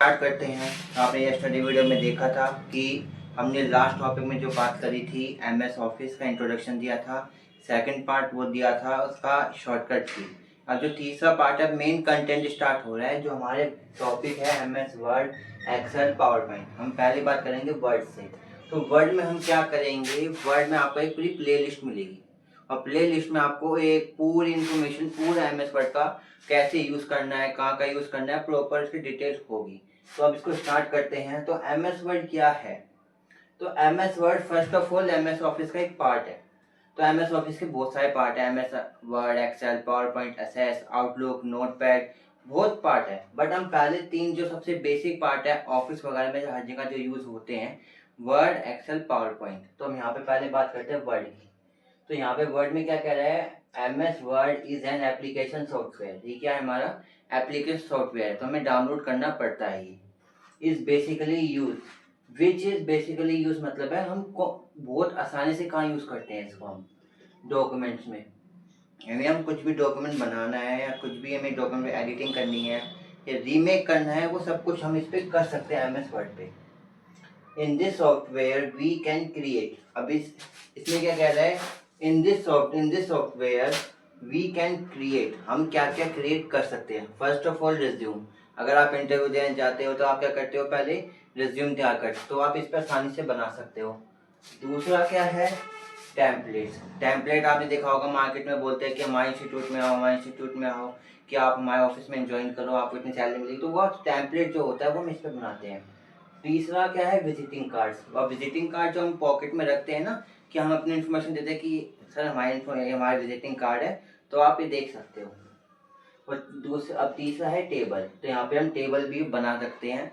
Start करते हैं। आपने ये स्टडी वीडियो में देखा था कि हमने लास्ट टॉपिक में जो बात करी थी एमएस ऑफिस का इंट्रोडक्शन दिया था, सेकंड पार्ट वो दिया था उसका शॉर्टकट की। अब जो तीसरा पार्ट है मेन कंटेंट स्टार्ट हो रहा है, जो हमारे टॉपिक है MS Word, Excel, PowerPoint. हम पहली बात करेंगे वर्ड से। तो वर्ड में हम क्या करेंगे, वर्ड में आपको एक पूरी प्ले लिस्ट मिलेगी और प्ले लिस्ट में आपको एक पूरी इन्फॉर्मेशन पूरा एमएस वर्ड का कैसे यूज़ करना है, कहाँ का यूज़ करना है, प्रॉपर उसकी डिटेल्स होगी। तो अब इसको स्टार्ट करते हैं। तो एमएस वर्ड क्या है? तो MS word first of all MS office का एक पार्ट है। तो एमएस ऑफिस के बहुत सारे पार्ट है, MS Word, Excel, PowerPoint, SS, Outlook, Notepad, बहुत पार्ट है। बट हम पहले तीन जो सबसे बेसिक पार्ट है ऑफिस वगैरह में हर जगह जो यूज़ होते हैं, वर्ड, एक्सेल, पावर पॉइंट। तो हम यहाँ पे पहले बात करते हैं वर्ड की। तो यहाँ पे वर्ड में क्या कह रहा है, MS word is an application software. ये क्या है, हमारा एप्लीकेशन सॉफ्टवेयर है, तो हमें डाउनलोड करना पड़ता है। ये is basically use, which is basically use मतलब है हम बहुत आसानी से कहाँ यूज करते हैं इसको, हम डॉक्यूमेंट्स में। यानी हम कुछ भी डॉक्यूमेंट बनाना है या कुछ भी हमें डॉक्यूमेंट में एडिटिंग करनी है या रीमेक करना है, वो सब कुछ हम इस पे कर सकते हैं एमएस वर्ड पे। In this software we can create. अब इसमें क्या कह रहा है, in this software we can create, हम क्या क्या क्रिएट कर सकते हैं। First of all resume. अगर आप इंटरव्यू देने जाते हो तो आप क्या करते हो, पहले रिज्यूम तैयार करते हो, तो आप इस पर आसानी से बना सकते हो। दूसरा क्या है, टेम्पलेट। टेम्पलेट आपने देखा होगा, मार्केट में बोलते हैं कि हमारे इंस्टीट्यूट में आओ, हमारे इंस्टीट्यूट में आओ, कि आप हमारे ऑफिस में ज्वाइन करो, आपको इतनी सैलरी मिलेगी। तो वो टेम्पलेट जो होता है वो हम इस पर बनाते हैं। तीसरा क्या है, विजिटिंग कार्ड्स। और विजिटिंग कार्ड जो हम पॉकेट में रखते हैं ना, कि हम अपनी इन्फॉर्मेशन देते हैं कि सर हमारे विजिटिंग कार्ड है, तो आप ये देख सकते हो। और अब तीसरा है टेबल। तो यहाँ पे हम टेबल भी बना सकते हैं।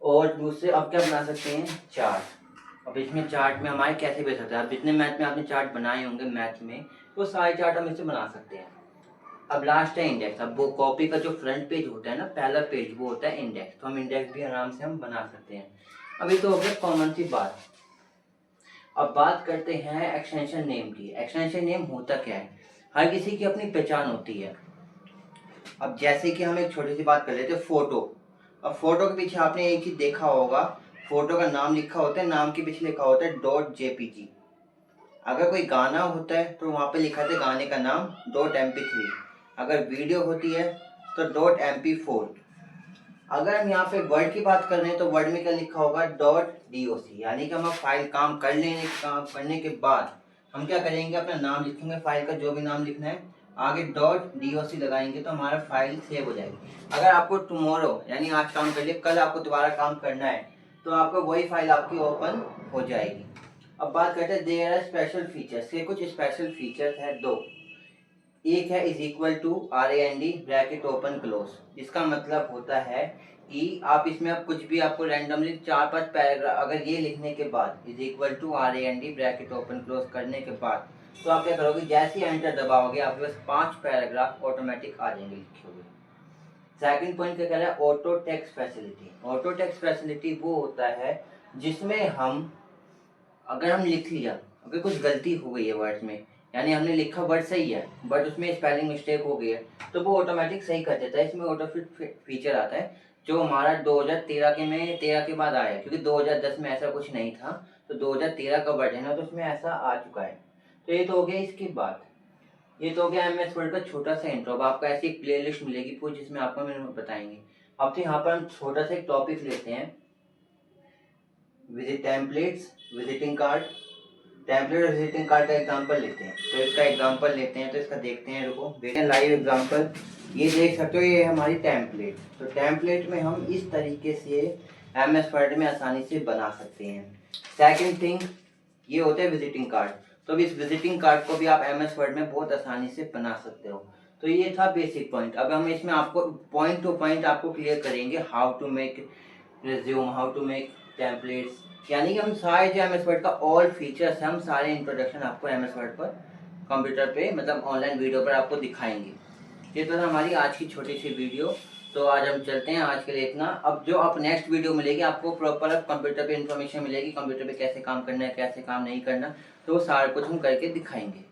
और दूसरे अब क्या बना सकते हैं, चार्ट। अब इसमें चार्ट में हमारे कैसे बन सकते हैं, अब जितने मैथ में आपने चार्ट बनाए होंगे मैथ में, तो सारे चार्ट हम इससे बना सकते हैं। अब लास्ट है इंडेक्स। अब वो कॉपी का जो फ्रंट पेज होता है ना, पहला पेज, वो होता है इंडेक्स। तो हम इंडेक्स भी आराम से हम बना सकते हैं। अब ये तो हो गया कॉमन सी बात। अब बात करते हैं एक्सटेंशन नेम की। एक्सटेंशन नेम होता क्या है, हर किसी की अपनी पहचान होती है। अब जैसे कि हम एक छोटी सी बात कर लेते हैं, फोटो। अब फोटो के पीछे आपने एक चीज देखा होगा, फोटो का नाम लिखा होता है, नाम के पीछे लिखा होता है .jpg। अगर कोई गाना होता है तो वहाँ पे लिखा था गाने का नाम .mp3। अगर वीडियो होती है तो .mp4। अगर हम यहाँ पे वर्ड की बात कर रहे हैं तो वर्ड में क्या लिखा होगा, .doc। यानी कि हम फाइल काम करने के बाद हम क्या करेंगे, अपना नाम लिखेंगे, फाइल का जो भी नाम लिखना है, आगे .doc लगाएंगे तो हमारा फाइल सेव हो जाएगी। अगर आपको टुमारो यानी आज काम कर लिया, कल आपको दोबारा काम करना है, तो आपको वही फाइल आपकी ओपन हो जाएगी। अब बात करते हैं देयर आर स्पेशल फीचर्स के। कुछ स्पेशल फीचर्स है दो। एक है is equal to RAND bracket open close. इसका मतलब होता है कि आप इसमें अब कुछ भी आपको रैंडमली 4-5 पैराग्राफ अगर ये लिखने के बाद is equal to RAND bracket open close करने के बाद, तो आप क्या करोगे, जैसे ही एंटर दबाओगे आपके पास 5 पैराग्राफ ऑटोमेटिक आ जाएंगे लिखे हुए। सेकंड पॉइंट क्या कह रहा है, auto text facility. Auto text facility वो होता है जिसमें हम अगर हम लिख लिया, अगर कुछ गलती हो गई है वर्ड में, यानी हमने लिखा वर्ड सही है बट उसमें स्पेलिंग मिस्टेक हो गई है, तो वो ऑटोमेटिक सही कर देता है। इसमें ऑटो फिट फीचर आता है जो हमारा 2013 के बाद आया है, क्योंकि 2010 में ऐसा कुछ नहीं था, तो 2013 का वर्ड है ना, तो उसमें ऐसा आ चुका है। तो ये तो हो गया इसकी बात। ये तो हो गया एमएस वर्ड का छोटा सा इंट्रो। अब आपको ऐसी एक प्ले लिस्ट मिलेगी पूरी जिसमें आपको हम बताएंगे। अब तो यहाँ पर हम छोटा सा एक टॉपिक लेते हैं, visit templates, visiting card. Template और विजिटिंग कार्ड का एग्जांपल लेते हैं, तो इसका एग्जांपल लेते हैं, तो इसका देखते हैं, रुको देखते हैं लाइव एग्जांपल। ये देख सकते हो, ये है हमारी टेम्पलेट। तो टेम्पलेट में हम इस तरीके से एमएस वर्ड में आसानी से बना सकते हैं। सेकंड थिंग ये होता है विजिटिंग कार्ड। तो इस विजिटिंग कार्ड को भी आप एमएस वर्ड में बहुत आसानी से बना सकते हो। तो ये था बेसिक पॉइंट। अब हम इसमें आपको पॉइंट टू पॉइंट आपको क्लियर करेंगे, how to make resume, how to make templates, यानी कि हम सारे जो एमएस वर्ड का ऑल फीचर्स हैं, हम सारे इंट्रोडक्शन आपको एमएस वर्ड पर कंप्यूटर पे मतलब ऑनलाइन वीडियो पर आपको दिखाएंगे। ये तो था हमारी आज की छोटी सी वीडियो। तो आज हम चलते हैं, आज के लिए इतना। अब जो आप नेक्स्ट वीडियो मिलेगी आपको प्रॉपर अब कंप्यूटर पे इन्फॉर्मेशन मिलेगी, कंप्यूटर पे कैसे काम करना है, कैसे काम नहीं करना, तो सारा कुछ हम करके दिखाएंगे।